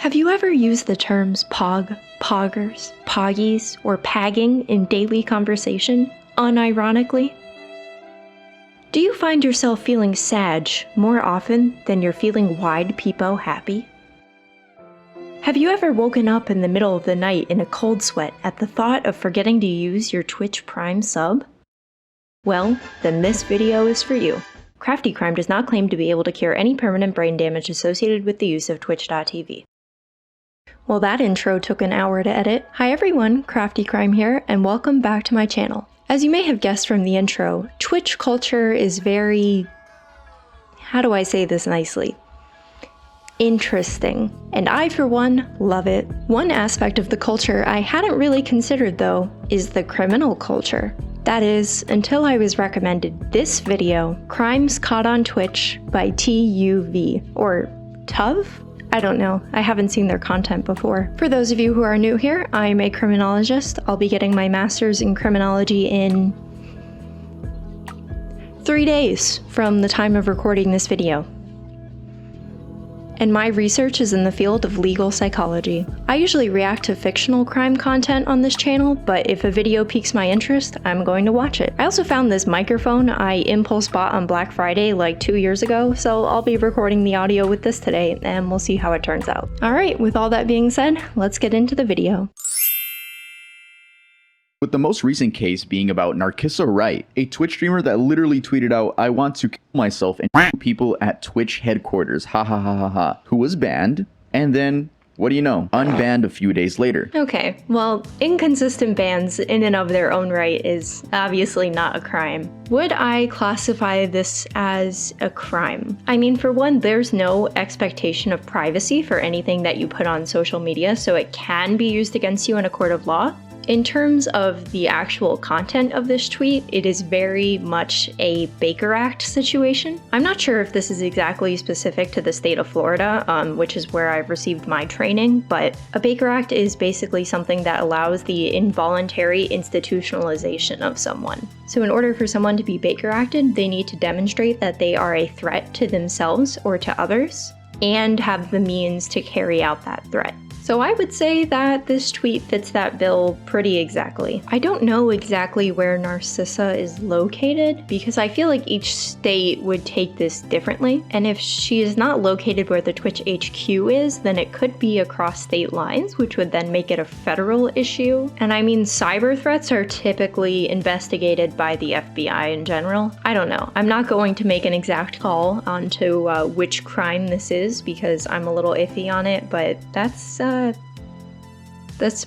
Have you ever used the terms pog, poggers, poggies, or pagging in daily conversation, unironically? Do you find yourself feeling sad more often than you're feeling wide peepo happy? Have you ever woken up in the middle of the night in a cold sweat at the thought of forgetting to use your Twitch Prime sub? Well, then this video is for you. Crafty Crime does not claim to be able to cure any permanent brain damage associated with the use of Twitch.tv. Well, that intro took an hour to edit. Hi everyone, Crafty Crime here, and welcome back to my channel. As you may have guessed from the intro, Twitch culture is very... how do I say this nicely? Interesting. And I, for one, love it. One aspect of the culture I hadn't really considered, though, is the criminal culture. That is, until I was recommended this video, Crimes Caught on Twitch by TUV, or TUV? I don't know, I haven't seen their content before. For those of you who are new here, I'm a criminologist. I'll be getting my master's in criminology in 3 days from the time of recording this video. And my research is in the field of legal psychology. I usually react to fictional crime content on this channel, but if a video piques my interest, I'm going to watch it. I also found this microphone I impulse bought on Black Friday like 2 years ago, so I'll be recording the audio with this today, and we'll see how it turns out. Alright, with all that being said, let's get into the video. With the most recent case being about Narcissa Wright, a Twitch streamer that literally tweeted out, "I want to kill myself and people at Twitch headquarters, ha ha ha ha ha," who was banned, and then, what do you know, unbanned a few days later. Okay, well, inconsistent bans in and of their own right is obviously not a crime. Would I classify this as a crime? I mean, for one, there's no expectation of privacy for anything that you put on social media, so it can be used against you in a court of law. In terms of the actual content of this tweet, it is very much a Baker Act situation. I'm not sure if this is exactly specific to the state of Florida, which is where I've received my training, but a Baker Act is basically something that allows the involuntary institutionalization of someone. So in order for someone to be Baker Acted, they need to demonstrate that they are a threat to themselves or to others, and have the means to carry out that threat. So I would say that this tweet fits that bill pretty exactly. I don't know exactly where Narcissa is located because I feel like each state would take this differently. And if she is not located where the Twitch HQ is, then it could be across state lines, which would then make it a federal issue. And I mean, cyber threats are typically investigated by the FBI in general. I don't know. I'm not going to make an exact call onto which crime this is because I'm a little iffy on it, but that's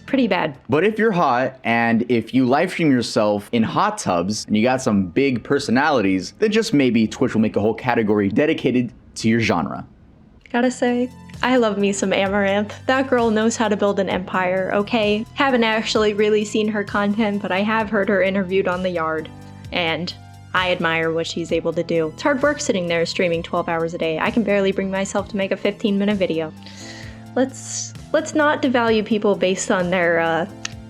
pretty bad. But if you're hot, and if you live stream yourself in hot tubs, and you got some big personalities, then just maybe Twitch will make a whole category dedicated to your genre. Gotta say, I love me some Amaranth. That girl knows how to build an empire, okay? Haven't actually really seen her content, but I have heard her interviewed on The Yard, and I admire what she's able to do. It's hard work sitting there streaming 12 hours a day. I can barely bring myself to make a 15-minute video. Let's not devalue people based on their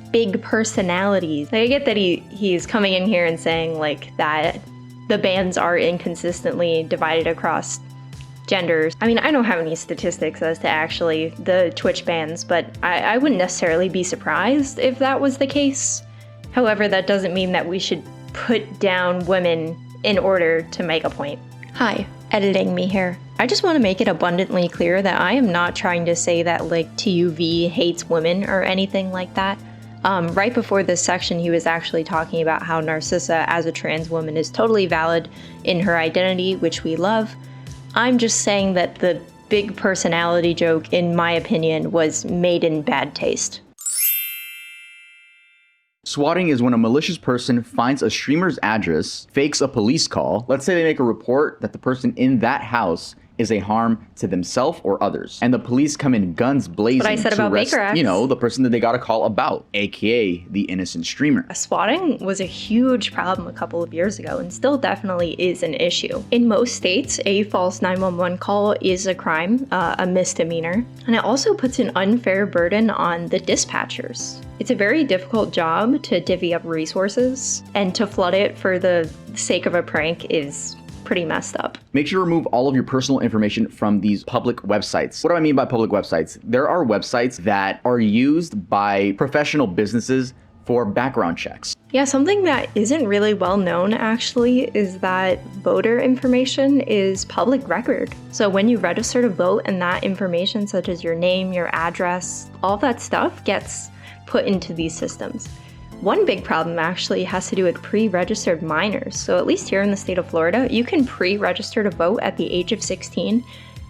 big personalities. Like, I get that he's coming in here and saying like that the bans are inconsistently divided across genders. I mean, I don't have any statistics as to actually the Twitch bans, but I wouldn't necessarily be surprised if that was the case. However, that doesn't mean that we should put down women in order to make a point. Hi, editing me here. I just want to make it abundantly clear that I am not trying to say that like TUV hates women or anything like that. Right before this section, he was actually talking about how Narcissa as a trans woman is totally valid in her identity, which we love. I'm just saying that the big personality joke, in my opinion, was made in bad taste. Swatting is when a malicious person finds a streamer's address, fakes a police call. Let's say they make a report that the person in that house is a harm to themselves or others, and the police come in guns blazing what I said to about arrest, Baker Acts. you know, the person that they got a call about, aka the innocent streamer. Swatting was a huge problem a couple of years ago and still definitely is an issue. In most states, a false 911 call is a crime, a misdemeanor, and it also puts an unfair burden on the dispatchers. It's a very difficult job to divvy up resources, and to flood it for the sake of a prank is pretty messed up. Make sure to remove all of your personal information from these public websites. What do I mean by public websites? There are websites that are used by professional businesses for background checks. Yeah, something that isn't really well known actually is that voter information is public record. So when you register to vote and that information such as your name, your address, all that stuff gets put into these systems. One big problem actually has to do with pre-registered minors. So at least here in the state of Florida, you can pre-register to vote at the age of 16.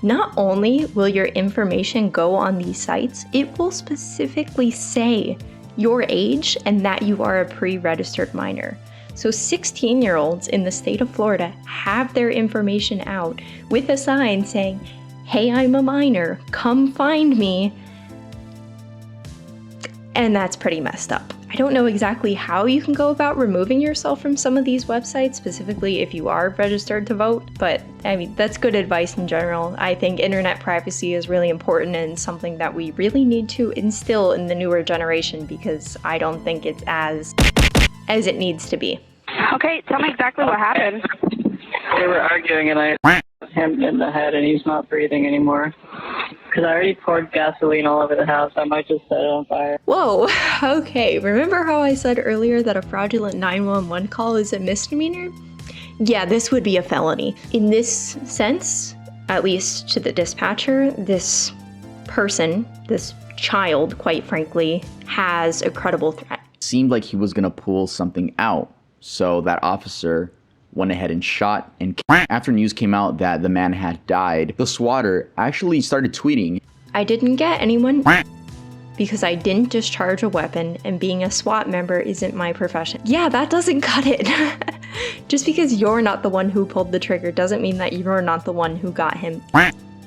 Not only will your information go on these sites, it will specifically say your age and that you are a pre-registered minor. So 16-year-olds in the state of Florida have their information out with a sign saying, "Hey, I'm a minor, come find me." And that's pretty messed up. I don't know exactly how you can go about removing yourself from some of these websites, specifically if you are registered to vote, but I mean, that's good advice in general. I think internet privacy is really important and something that we really need to instill in the newer generation because I don't think it's as it needs to be. Okay, tell me exactly what happened. They were arguing and I hit him in the head and he's not breathing anymore. Because I already poured gasoline all over the house. I might just set it on fire. Whoa, okay. Remember how I said earlier that a fraudulent 911 call is a misdemeanor? Yeah, this would be a felony. In this sense, at least to the dispatcher, this person, this child, quite frankly, has a credible threat. Seemed like he was gonna pull something out, so that officer went ahead and shot and killed. After news came out that the man had died, the swatter actually started tweeting, "I didn't get anyone because I didn't discharge a weapon and being a SWAT member isn't my profession." Yeah, that doesn't cut it. Just because you're not the one who pulled the trigger doesn't mean that you're not the one who got him.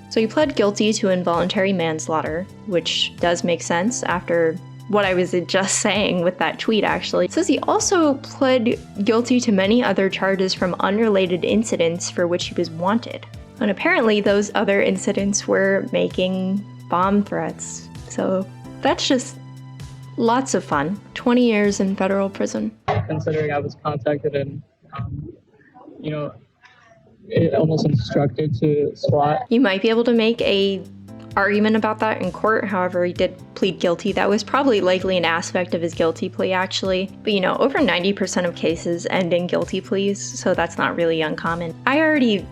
So he pled guilty to involuntary manslaughter, which does make sense after what I was just saying with that tweet actually. It says he also pled guilty to many other charges from unrelated incidents for which he was wanted. And apparently those other incidents were making bomb threats. So that's just lots of fun. 20 years in federal prison. Considering I was contacted and, it almost instructed to SWAT. You might be able to make a argument about that in court. However, he did plead guilty. That was probably likely an aspect of his guilty plea actually. But over 90% of cases end in guilty pleas, so that's not really uncommon. I already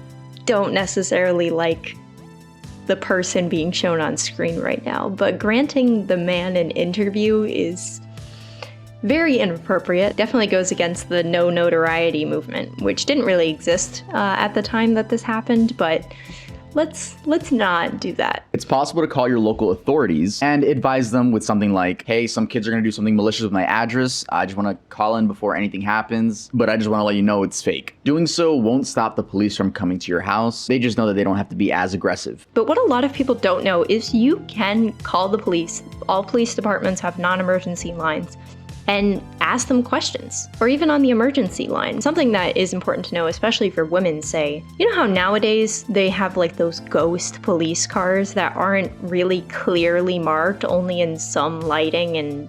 don't necessarily like the person being shown on screen right now, but granting the man an interview is very inappropriate. Definitely goes against the no notoriety movement, which didn't really exist at the time that this happened, but Let's not do that. It's possible to call your local authorities and advise them with something like, "Hey, some kids are gonna do something malicious with my address. I just wanna call in before anything happens, but I just wanna let you know it's fake." Doing so won't stop the police from coming to your house. They just know that they don't have to be as aggressive. But what a lot of people don't know is you can call the police. All police departments have non-emergency lines, and ask them questions, or even on the emergency line. Something that is important to know, especially for women, say, you know how nowadays they have like those ghost police cars that aren't really clearly marked, only in some lighting, and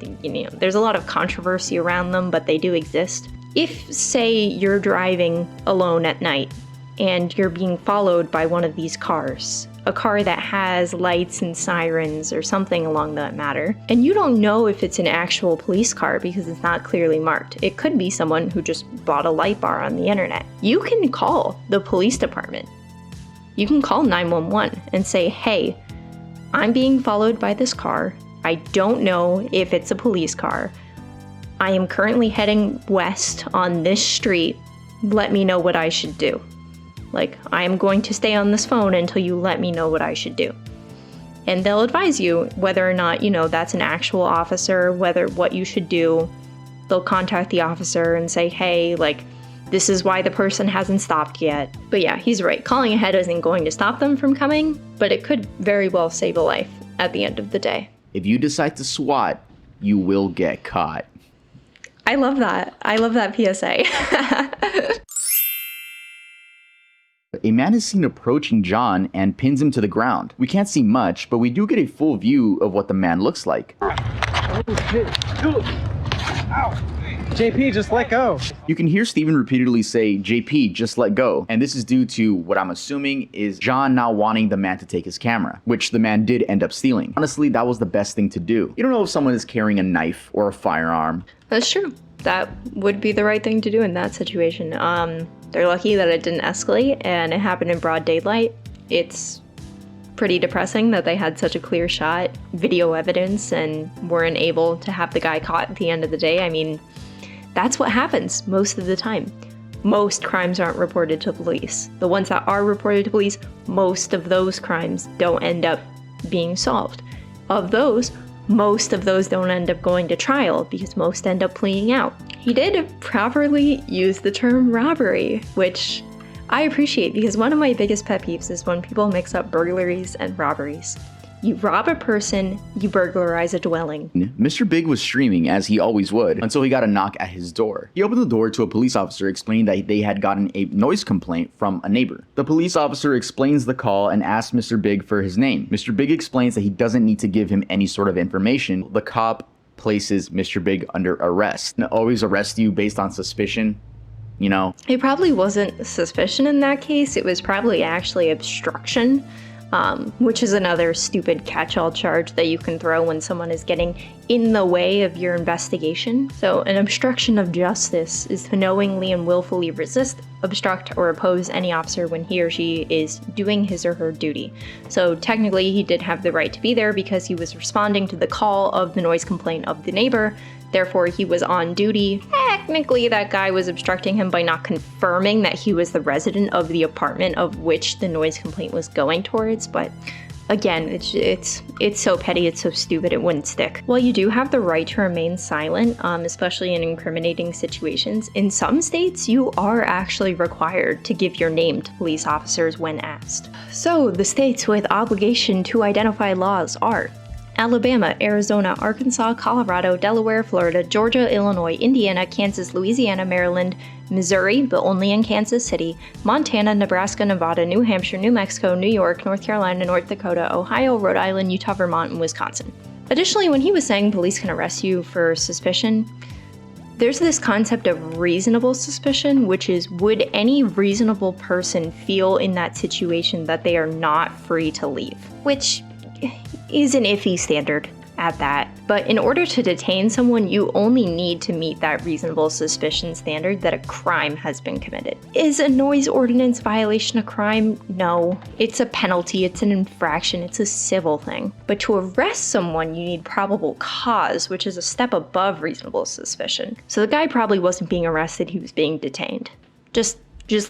there's a lot of controversy around them, but they do exist. If, say, you're driving alone at night and you're being followed by one of these cars, a car that has lights and sirens or something along that matter, and you don't know if it's an actual police car because it's not clearly marked. It could be someone who just bought a light bar on the internet. You can call the police department. You can call 911 and say, "Hey, I'm being followed by this car. I don't know if it's a police car. I am currently heading west on this street. Let me know what I should do. Like, I am going to stay on this phone until you let me know what I should do." And they'll advise you whether or not, that's an actual officer, what you should do. They'll contact the officer and say, "Hey, this is why the person hasn't stopped yet." But yeah, he's right. Calling ahead isn't going to stop them from coming, but it could very well save a life at the end of the day. If you decide to SWAT, you will get caught. I love that. I love that PSA. A man is seen approaching John and pins him to the ground. We can't see much, but we do get a full view of what the man looks like. Oh shit. Dude. Ow. JP, just let go. You can hear Steven repeatedly say, JP, just let go. And this is due to what I'm assuming is John not wanting the man to take his camera, which the man did end up stealing. Honestly, that was the best thing to do. You don't know if someone is carrying a knife or a firearm. That's true. That would be the right thing to do in that situation. They're lucky that it didn't escalate and it happened in broad daylight. It's pretty depressing that they had such a clear shot, video evidence, and weren't able to have the guy caught at the end of the day. I mean, that's what happens most of the time. Most crimes aren't reported to police. The ones that are reported to police, most of those crimes don't end up being solved. Of those, most of those don't end up going to trial because most end up pleading out. He did properly use the term robbery, which I appreciate because one of my biggest pet peeves is when people mix up burglaries and robberies. You rob a person, you burglarize a dwelling. Mr. Big was streaming, as he always would, until he got a knock at his door. He opened the door to a police officer explaining that they had gotten a noise complaint from a neighbor. The police officer explains the call and asks Mr. Big for his name. Mr. Big explains that he doesn't need to give him any sort of information. The cop places Mr. Big under arrest. And always arrest you based on suspicion. You know? It probably wasn't suspicion in that case, it was probably actually obstruction, which is another stupid catch-all charge that you can throw when someone is getting in the way of your investigation. So an obstruction of justice is to knowingly and willfully resist, obstruct, or oppose any officer when he or she is doing his or her duty. So technically he did have the right to be there because he was responding to the call of the noise complaint of the neighbor. Therefore, he was on duty. Technically, that guy was obstructing him by not confirming that he was the resident of the apartment of which the noise complaint was going towards. But again, it's so petty, it's so stupid, it wouldn't stick. While you do have the right to remain silent, especially in incriminating situations, in some states, you are actually required to give your name to police officers when asked. So, the states with obligation to identify laws are Alabama, Arizona, Arkansas, Colorado, Delaware, Florida, Georgia, Illinois, Indiana, Kansas, Louisiana, Maryland, Missouri, but only in Kansas City, Montana, Nebraska, Nevada, New Hampshire, New Mexico, New York, North Carolina, North Dakota, Ohio, Rhode Island, Utah, Vermont, and Wisconsin. Additionally, when he was saying police can arrest you for suspicion, there's this concept of reasonable suspicion, which is, would any reasonable person feel in that situation that they are not free to leave? Which is an iffy standard at that. But in order to detain someone, you only need to meet that reasonable suspicion standard that a crime has been committed. Is a noise ordinance violation a crime? No. It's a penalty, it's an infraction, it's a civil thing. But to arrest someone, you need probable cause, which is a step above reasonable suspicion. So the guy probably wasn't being arrested, he was being detained. Just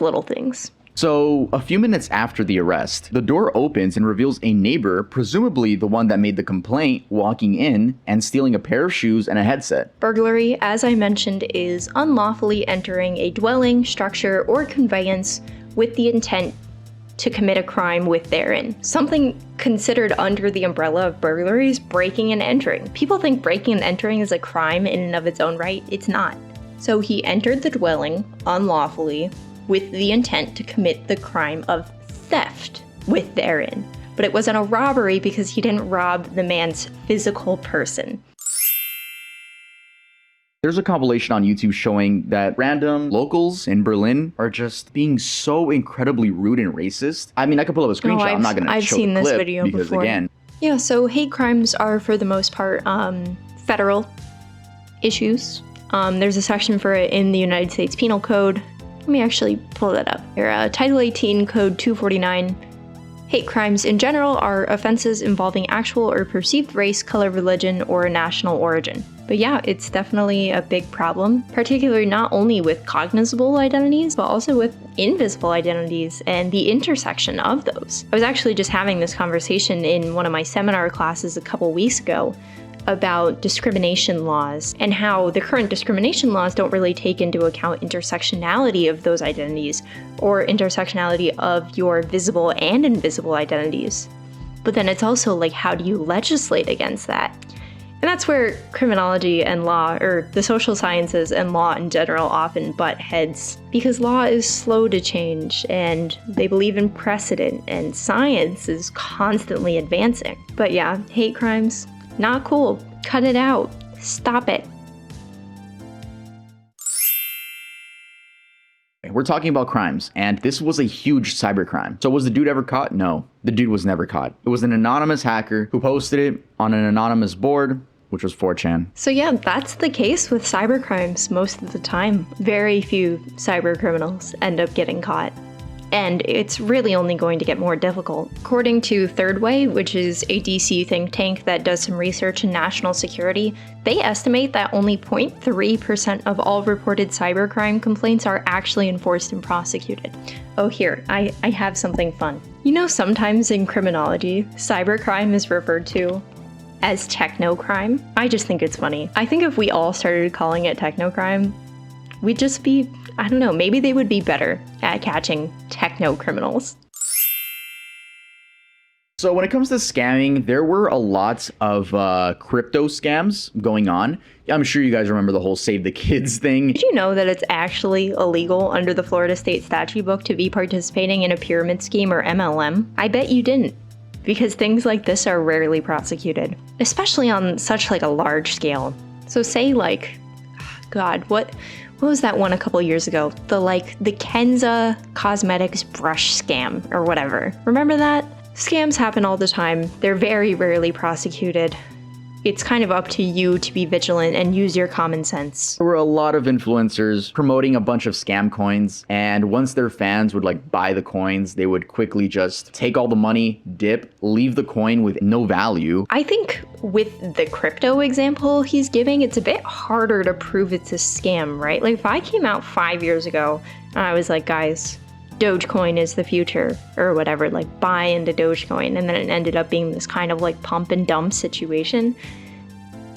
little things. So, a few minutes after the arrest, the door opens and reveals a neighbor, presumably the one that made the complaint, walking in and stealing a pair of shoes and a headset. Burglary, as I mentioned, is unlawfully entering a dwelling, structure, or conveyance with the intent to commit a crime with therein. Something considered under the umbrella of burglary is breaking and entering. People think breaking and entering is a crime in and of its own right. It's not. So he entered the dwelling unlawfully with the intent to commit the crime of theft with therein. But it wasn't a robbery because he didn't rob the man's physical person. There's a compilation on YouTube showing that random locals in Berlin are just being so incredibly rude and racist. I mean, I could pull up a screenshot. I'm not going to show the clip this video because before. Again, yeah, so hate crimes are for the most part federal issues. There's a section for it in the United States Penal Code. Let me actually pull that up. Here, Title 18, Code 249. Hate crimes in general are offenses involving actual or perceived race, color, religion, or national origin. But yeah, it's definitely a big problem, particularly not only with cognizable identities, but also with invisible identities and the intersection of those. I was actually just having this conversation in one of my seminar classes a couple weeks ago about discrimination laws and how the current discrimination laws don't really take into account intersectionality of those identities or intersectionality of your visible and invisible identities. But then it's also like, how do you legislate against that? And that's where criminology and law, or the social sciences and law in general, often butt heads, because law is slow to change and they believe in precedent and science is constantly advancing. But yeah, hate crimes, not cool. Cut it out. Stop it. we're talking about crimes, and this was a huge cybercrime. So was the dude ever caught? No, the dude was never caught. It was an anonymous hacker who posted it on an anonymous board, which was 4chan. So yeah, that's the case with cybercrimes most of the time. Very few cybercriminals end up getting caught. And it's really only going to get more difficult. According to Third Way, which is a DC think tank that does some research in national security, they estimate that only 0.3% of all reported cybercrime complaints are actually enforced and prosecuted. Oh, here, I have something fun. You know, sometimes in criminology, cybercrime is referred to as technocrime. I just think it's funny. I think if we all started calling it technocrime, we'd just be, I don't know, maybe they would be better at catching techno criminals. So when it comes to scamming, there were a lot of crypto scams going on. I'm sure you guys remember the whole Save the Kids thing. Did you know that it's actually illegal under the Florida State Statute Book to be participating in a pyramid scheme or MLM? I bet you didn't, because things like this are rarely prosecuted, especially on such like a large scale. So say like, God, what was that one a couple years ago? The Kenza Cosmetics brush scam or whatever. Remember that? Scams happen all the time. They're very rarely prosecuted. It's kind of up to you to be vigilant and use your common sense. There were a lot of influencers promoting a bunch of scam coins, and once their fans would like buy the coins, they would quickly just take all the money, dip, leave the coin with no value. I think with the crypto example he's giving, it's a bit harder to prove it's a scam, right? Like if I came out 5 years ago and I was like, guys, Dogecoin is the future or whatever, like buy into Dogecoin, and then it ended up being this kind of like pump and dump situation,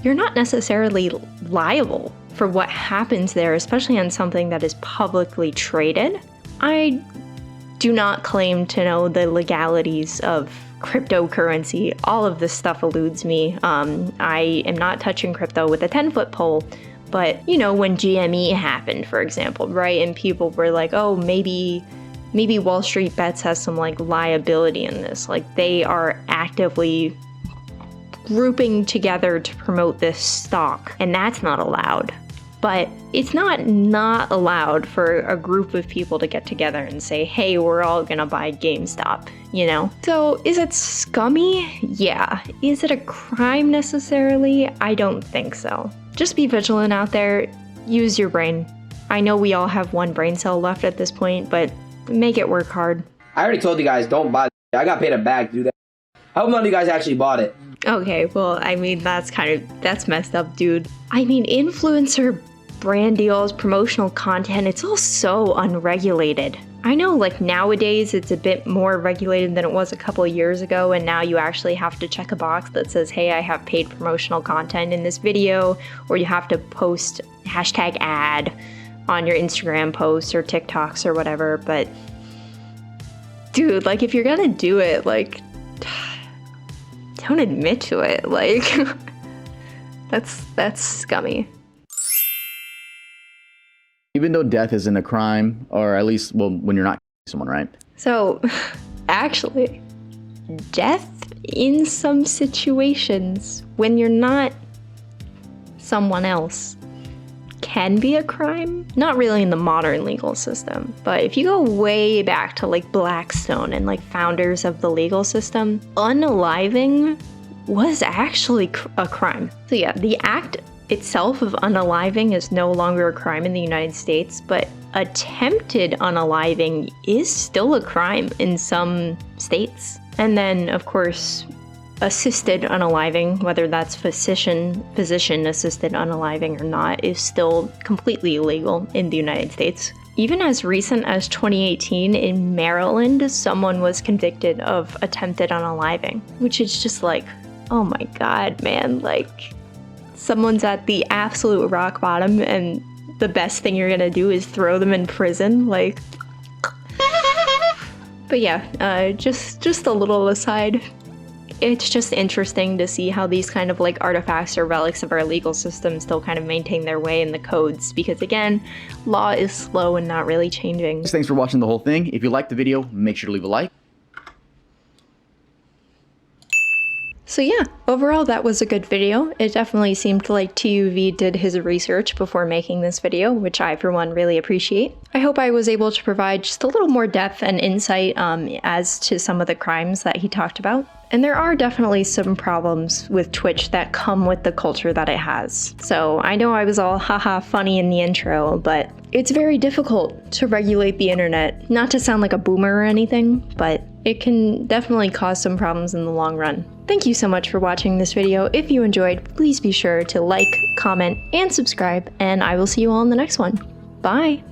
you're not necessarily liable for what happens there, especially on something that is publicly traded. I do not claim to know the legalities of cryptocurrency. All of this stuff eludes me. I am not touching crypto with a 10-foot pole. But, you know, when GME happened, for example, right? And people were like, oh, maybe Wall Street Bets has some like liability in this. Like they are actively grouping together to promote this stock, and that's not allowed. But it's not allowed for a group of people to get together and say, hey, we're all gonna buy GameStop, you know? So is it scummy? Yeah. Is it a crime necessarily? I don't think so. Just be vigilant out there. Use your brain. I know we all have one brain cell left at this point, but make it work hard. I already told you guys, don't buy it. I got paid a bag to do that. How many of you guys actually bought it? Okay, well, I mean, that's messed up, dude. I mean, influencer brand deals, promotional content, it's all so unregulated. I know, like, nowadays it's a bit more regulated than it was a couple of years ago, and now you actually have to check a box that says, hey, I have paid promotional content in this video, or you have to post hashtag ad on your Instagram posts or TikToks or whatever, but dude, like, if you're gonna do it, like, don't admit to it, like, that's scummy. Even though death isn't a crime, or at least, well, when you're not someone, right? So, actually, death in some situations, when you're not someone else, can be a crime. Not really in the modern legal system, but if you go way back to like Blackstone and like founders of the legal system, unaliving was actually a crime. So yeah, the act itself of unaliving is no longer a crime in the United States, but attempted unaliving is still a crime in some states. And then, of course, assisted unaliving, whether that's physician-assisted unaliving or not, is still completely illegal in the United States. Even as recent as 2018 in Maryland, someone was convicted of attempted unaliving, which is just like, oh my God, man, like, someone's at the absolute rock bottom and the best thing you're gonna do is throw them in prison, like. But yeah, just a little aside. It's just interesting to see how these kind of like artifacts or relics of our legal system still kind of maintain their way in the codes, because again, law is slow and not really changing. Thanks for watching the whole thing. If you liked the video, make sure to leave a like. So yeah, overall that was a good video. It definitely seemed like TUV did his research before making this video, which I for one really appreciate. I hope I was able to provide just a little more depth and insight as to some of the crimes that he talked about. And there are definitely some problems with Twitch that come with the culture that it has. So I know I was all haha funny in the intro, but it's very difficult to regulate the internet. Not to sound like a boomer or anything, but it can definitely cause some problems in the long run. Thank you so much for watching this video. If you enjoyed, please be sure to like, comment, and subscribe, and I will see you all in the next one. Bye!